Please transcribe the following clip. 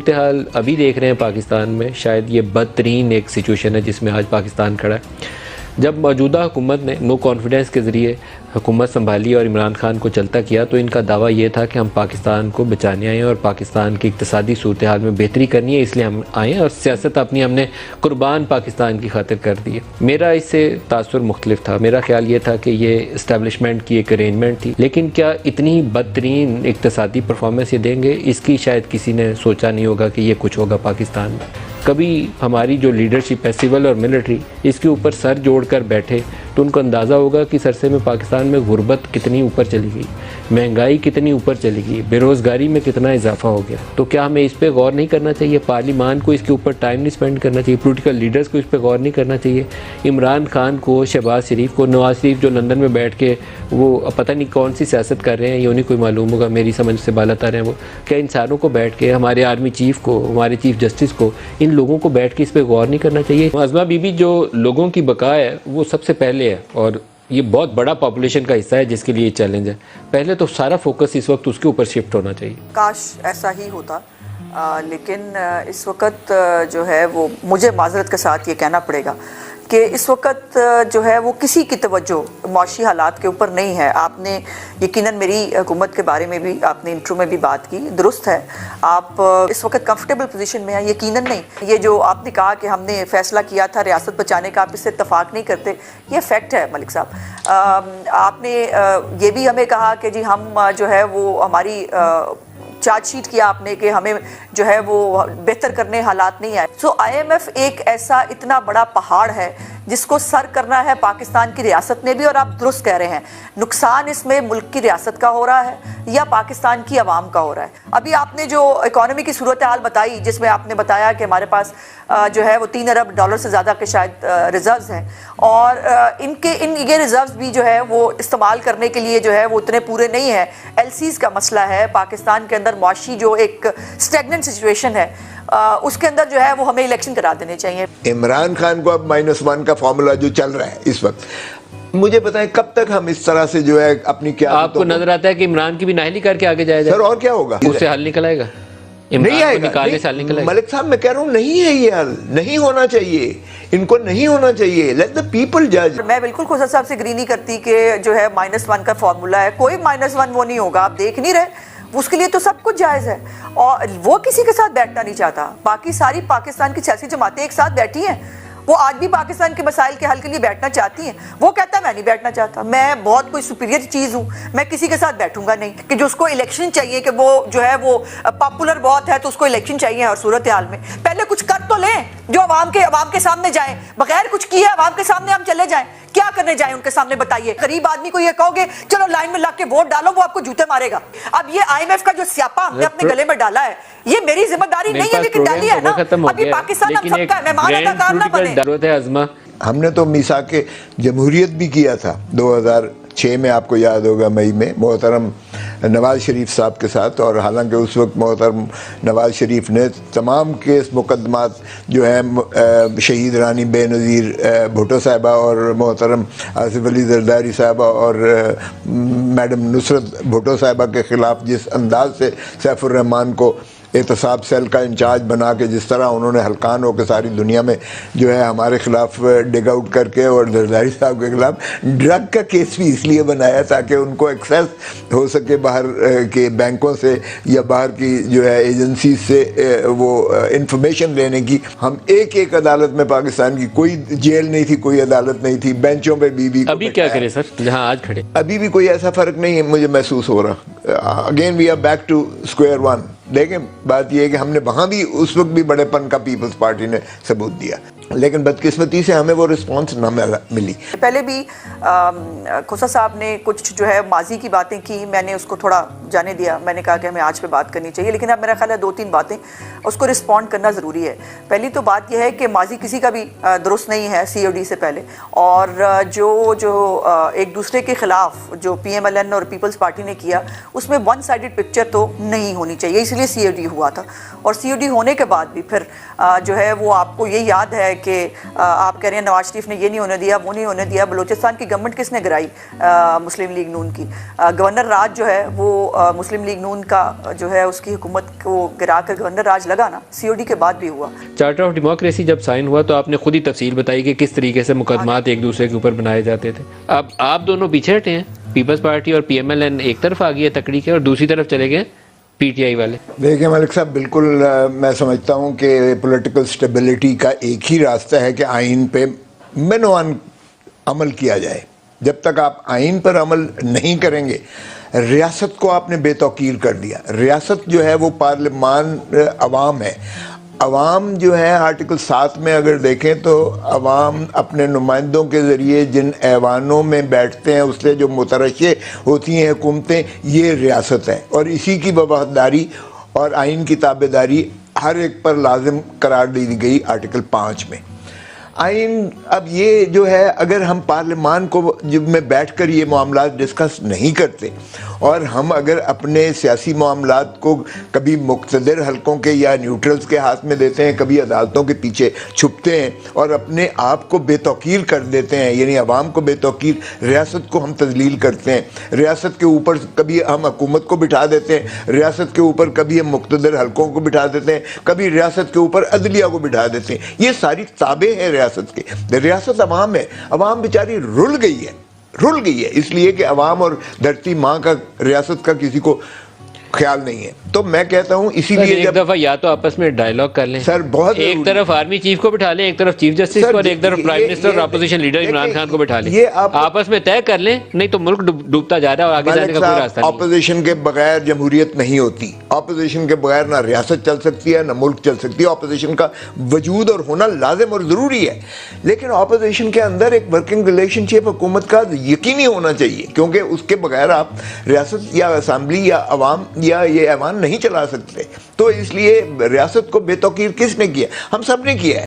صورتحال ابھی دیکھ رہے ہیں پاکستان میں، شاید یہ بدترین ایک سچویشن ہے جس میں آج پاکستان کھڑا ہے۔ جب موجودہ حکومت نے نو کانفیڈنس کے ذریعے حکومت سنبھالی اور عمران خان کو چلتا کیا، تو ان کا دعویٰ یہ تھا کہ ہم پاکستان کو بچانے آئے ہیں اور پاکستان کی اقتصادی صورتحال میں بہتری کرنی ہے، اس لیے ہم آئے ہیں اور سیاست اپنی ہم نے قربان پاکستان کی خاطر کر دی ہے۔ میرا اس سے تاثر مختلف تھا۔ میرا خیال یہ تھا کہ یہ اسٹیبلشمنٹ کی ایک ارینجمنٹ تھی، لیکن کیا اتنی بدترین اقتصادی پرفارمنس یہ دیں گے، اس کی شاید کسی نے سوچا نہیں ہوگا کہ یہ کچھ ہوگا پاکستان میں۔ کبھی ہماری جو لیڈرشپ ہے سول اور ملٹری، اس کے اوپر سر جوڑ کر بیٹھے تو ان کو اندازہ ہوگا کہ سرسے میں پاکستان میں غربت کتنی اوپر چلی گئی، مہنگائی کتنی اوپر چلی گئی، بے روزگاری میں کتنا اضافہ ہو گیا۔ تو کیا ہمیں اس پہ غور نہیں کرنا چاہیے؟ پارلیمان کو اس کے اوپر ٹائم نہیں سپینڈ کرنا چاہیے؟ پولیٹیکل لیڈرز کو اس پہ غور نہیں کرنا چاہیے؟ عمران خان کو، شہباز شریف کو، نواز شریف جو لندن میں بیٹھ کے وہ پتہ نہیں کون سی سیاست کر رہے ہیں، یہ انہیں کوئی معلوم ہوگا، میری سمجھ سے بالا تر ہیں وہ، کیا ان ساروں کو بیٹھ کے، ہمارے آرمی چیف کو، ہمارے چیف جسٹس کو، ان لوگوں کو بیٹھ کے اس پہ غور نہیں کرنا چاہیے؟ عظمہ بی بی جو لوگوں کی بقا ہے وہ سب سے پہلے ہے، اور یہ بہت بڑا پاپولیشن کا حصہ ہے جس کے لیے یہ چیلنج ہے۔ پہلے تو سارا فوکس اس وقت اس کے اوپر شفٹ ہونا چاہیے۔ کاش ایسا ہی ہوتا، لیکن اس وقت جو ہے وہ مجھے معذرت کے ساتھ یہ کہنا پڑے گا کہ اس وقت جو ہے وہ کسی کی توجہ معاشی حالات کے اوپر نہیں ہے۔ آپ نے یقیناً میری حکومت کے بارے میں بھی آپ نے انٹرو میں بھی بات کی، درست ہے، آپ اس وقت کمفرٹیبل پوزیشن میں ہیں، یقیناً نہیں۔ یہ جو آپ نے کہا کہ ہم نے فیصلہ کیا تھا ریاست بچانے کا، آپ اس سے اتفاق نہیں کرتے، یہ فیکٹ ہے ملک صاحب۔ آپ نے یہ بھی ہمیں کہا کہ جی ہم جو ہے وہ ہماری چارج شیٹ کیا آپ نے کہ ہمیں جو ہے وہ بہتر کرنے حالات نہیں آئے۔ سو آئی ایم ایف ایک ایسا اتنا بڑا پہاڑ ہے جس کو سر کرنا ہے پاکستان کی ریاست نے بھی، اور آپ درست کہہ رہے ہیں، نقصان اس میں ملک کی ریاست کا ہو رہا ہے یا پاکستان کی عوام کا ہو رہا ہے۔ ابھی آپ نے جو اکانومی کی صورتحال بتائی، جس میں آپ نے بتایا کہ ہمارے پاس جو ہے وہ $3 ارب سے زیادہ کے شاید ریزروز ہیں، اور یہ ریزروز بھی جو ہے وہ استعمال کرنے کے لیے جو ہے وہ اتنے پورے نہیں ہیں۔ ایل سیز کا مسئلہ ہے پاکستان کے اندر، معاشی جو ایک اسٹیگننٹ سچویشن ہے، اس کے اندر جو ہے وہ ہمیں الیکشن کرا دینے چاہیے۔ عمران خان کو اب -1 کا فارمولا جو چل رہا ہے اس وقت، مجھے بتائیں کب تک ہم اس طرح سے جو ہے اپنی کیا آپ کو نظر آتا ہے کہ عمران کی بھی نااہلی کر کے آگے جائے گا؟ سر اور کیا ہوگا؟ اس سے حل نکل آئے گا؟ نہیں آئے گا ملک صاحب، میں کہہ رہا ہوں نہیں ہے یہ حل، نہیں ہونا چاہیے، ان کو نہیں ہونا چاہیے، لیٹ دا پیپل جج۔ میں بالکل خوشا صاحب سے اگری نہیں کرتی کہ جو ہے -1 کا فارمولا ہے، کوئی -1 وہ نہیں ہوگا، آپ دیکھ نہیں رہے، اس کے لیے تو سب کچھ جائز ہے، اور وہ کسی کے ساتھ بیٹھنا نہیں چاہتا۔ باقی ساری پاکستان کی سیاسی جماعتیں ایک ساتھ بیٹھی ہیں، وہ آج بھی پاکستان کے مسائل کے حل کے لیے بیٹھنا چاہتی ہیں، وہ کہتا ہے میں نہیں بیٹھنا چاہتا، میں بہت کوئی سپیریئر چیز ہوں، میں کسی کے ساتھ بیٹھوں گا نہیں، کہ جو اس کو الیکشن چاہیے، کہ وہ جو ہے وہ پاپولر بہت ہے تو اس کو الیکشن چاہیے ہر صورتحال میں۔ پہلے کچھ کر تو لیں جو عوام کے سامنے جائیں، بغیر کچھ کیے عوام کے سامنے ہم چلے جائیں، کیا کرنے جائیں ان کے سامنے بتائیے؟ غریب آدمی کو یہ کہو گے چلو لائن میں لگ کے ووٹ ڈالو، وہ آپ کو جوتے مارے گا۔ اب یہ آئی ایم ایف کا جو سیاپا ہم نے اپنے گلے میں ڈالا ہے، یہ میری ذمہ داری نہیں ہے، لیکن ڈالی ہے نا۔ ابھی پاکستان ہم سب کا مہمان اداکار نہ بنے۔ ہم نے تو میثاق جمہوریت بھی کیا تھا 2006 میں، آپ کو یاد ہوگا مئی میں، محترم نواز شریف صاحب کے ساتھ، اور حالانکہ اس وقت محترم نواز شریف نے تمام کیس مقدمات جو ہیں شہید رانی بے نظیر بھٹو صاحبہ اور محترم آصف علی زرداری صاحبہ اور میڈم نصرت بھٹو صاحبہ کے خلاف جس انداز سے سیف الرحمان کو احتساب سیل کا انچارج بنا کے جس طرح انہوں نے ہلکان ہو کے ساری دنیا میں جو ہے ہمارے خلاف ڈگ آؤٹ کر کے، اور زرداری صاحب کے خلاف ڈرگ کا کیس بھی اس لیے بنایا تاکہ ان کو ایکسیس ہو سکے باہر کے بینکوں سے یا باہر کی جو ہے ایجنسیز سے وہ انفارمیشن لینے کی۔ ہم ایک عدالت میں پاکستان کی کوئی جیل نہیں تھی، کوئی عدالت نہیں تھی، بینچوں پہ بی ابھی کیا کرے سر جہاں آج کھڑے؟ ابھی بھی کوئی ایسا فرق نہیں ہے مجھے محسوس ہو رہا۔ Again we are back to square one. لیکن بات یہ ہے کہ ہم نے وہاں بھی اس وقت بھی بڑے پن کا پیپلز پارٹی نے ثبوت دیا، لیکن بدقسمتی سے ہمیں وہ رسپانس نہ ملی۔ پہلے بھی کھوسا صاحب نے کچھ جو ہے ماضی کی باتیں کی، میں نے اس کو تھوڑا جانے دیا، میں نے کہا کہ ہمیں آج پہ بات کرنی چاہیے، لیکن اب میرا خیال ہے 2-3 باتیں اس کو رسپونڈ کرنا ضروری ہے۔ پہلی تو بات یہ ہے کہ ماضی کسی کا بھی درست نہیں ہے COD سے پہلے، اور جو ایک دوسرے کے خلاف جو PMLN اور پیپلز پارٹی نے کیا، اس میں ون سائیڈڈ پکچر تو نہیں ہونی چاہیے، اس لیے COD ہوا تھا، اور COD ہونے کے بعد بھی پھر جو ہے وہ آپ کو یہ یاد ہے کہ آپ کہہ رہے ہیں نواز شریف نے یہ نہیں ہونے دیا، وہ نہیں ہونے دیا. بلوچستان کی گورنمنٹ کس نے گرائی؟ مسلم لیگ نون کی. گورنر راج جو ہے وہ مسلم لیگ نون کا جو ہے اس کی حکومت کو گرا کر گورنر راج لگا نا، COD کے بعد بھی ہوا. چارٹر آف ڈیموکریسی جب سائن ہوا تو آپ نے خود ہی تفصیل بتائی کہ کس طریقے سے مقدمات ایک دوسرے کے اوپر بنائے جاتے تھے. اب آپ دونوں پیچھے ہٹے ہیں، پیپلز پارٹی اور PMLN ایک طرف آ گئی ہے تکڑی کے اور دوسری طرف چلے گئے PTI والے. دیکھیں ملک صاحب، بالکل میں سمجھتا ہوں کہ پولیٹیکل سٹیبلٹی کا ایک ہی راستہ ہے کہ آئین پہ منوان عمل کیا جائے. جب تک آپ آئین پر عمل نہیں کریں گے، ریاست کو آپ نے بے توقیر کر دیا. ریاست جو ہے وہ پارلیمان عوام ہے. عوام جو ہے آرٹیکل 7 میں اگر دیکھیں تو عوام اپنے نمائندوں کے ذریعے جن ایوانوں میں بیٹھتے ہیں اس سے جو مترشح ہوتی ہیں حکومتیں، یہ ریاست ہے. اور اسی کی وفاداری اور آئین کی تابع داری ہر ایک پر لازم قرار دی گئی آرٹیکل 5 میں. آئین اب یہ جو ہے، اگر ہم پارلیمان کو جب میں بیٹھ کر یہ معاملات ڈسکس نہیں کرتے اور ہم اگر اپنے سیاسی معاملات کو کبھی مقتدر حلقوں کے یا نیوٹرلز کے ہاتھ میں دیتے ہیں، کبھی عدالتوں کے پیچھے چھپتے ہیں اور اپنے آپ کو بے توقیر کر دیتے ہیں، یعنی عوام کو بے توقیر، ریاست کو ہم تذلیل کرتے ہیں، ریاست کے اوپر کبھی ہم حکومت کو بٹھا دیتے ہیں، ریاست کے اوپر کبھی ہم مقتدر حلقوں کو بٹھا دیتے ہیں، کبھی ریاست کے اوپر عدلیہ کو بٹھا دیتے ہیں. یہ ساری تابع ہیں ریاست کے. ریاست عوام ہے. عوام بیچاری رل گئی ہے اس لیے کہ عوام اور دھرتی ماں کا، ریاست کا کسی کو خیال نہیں ہے. تو میں کہتا ہوں اسی لیے ایک دفعہ یا تو آپس میں ڈائیلاگ کر لیں سر، بہت ایک طرف آرمی چیف کو بٹھا لیں، ایک طرف چیف جسٹس کو، اور ایک طرف پرائم منسٹر اور اپوزیشن لیڈر عمران خان کو بٹھا لیں. آپس میں طے کر لیں، نہیں تو ملک ڈوبتا جا رہا ہے اور آگے جانے کا کوئی راستہ نہیں. اپوزیشن کے بغیر جمہوریت نہیں ہوتی. اپوزیشن کے بغیر نہ ریاست چل سکتی ہے، نہ ملک چل سکتی ہے. اپوزیشن کا وجود اور ہونا لازم اور ضروری ہے، لیکن اپوزیشن کے اندر ایک ورکنگ ریلیشن شپ حکومت کا یقینی ہونا چاہیے، کیونکہ اس کے بغیر آپ ریاست یا اسمبلی یا عوام یا یہ ایوان نہیں چلا سکتے. تو اس لیے ریاست کو بے توقیر کس نے کیا؟ ہم سب نے کیا ہے.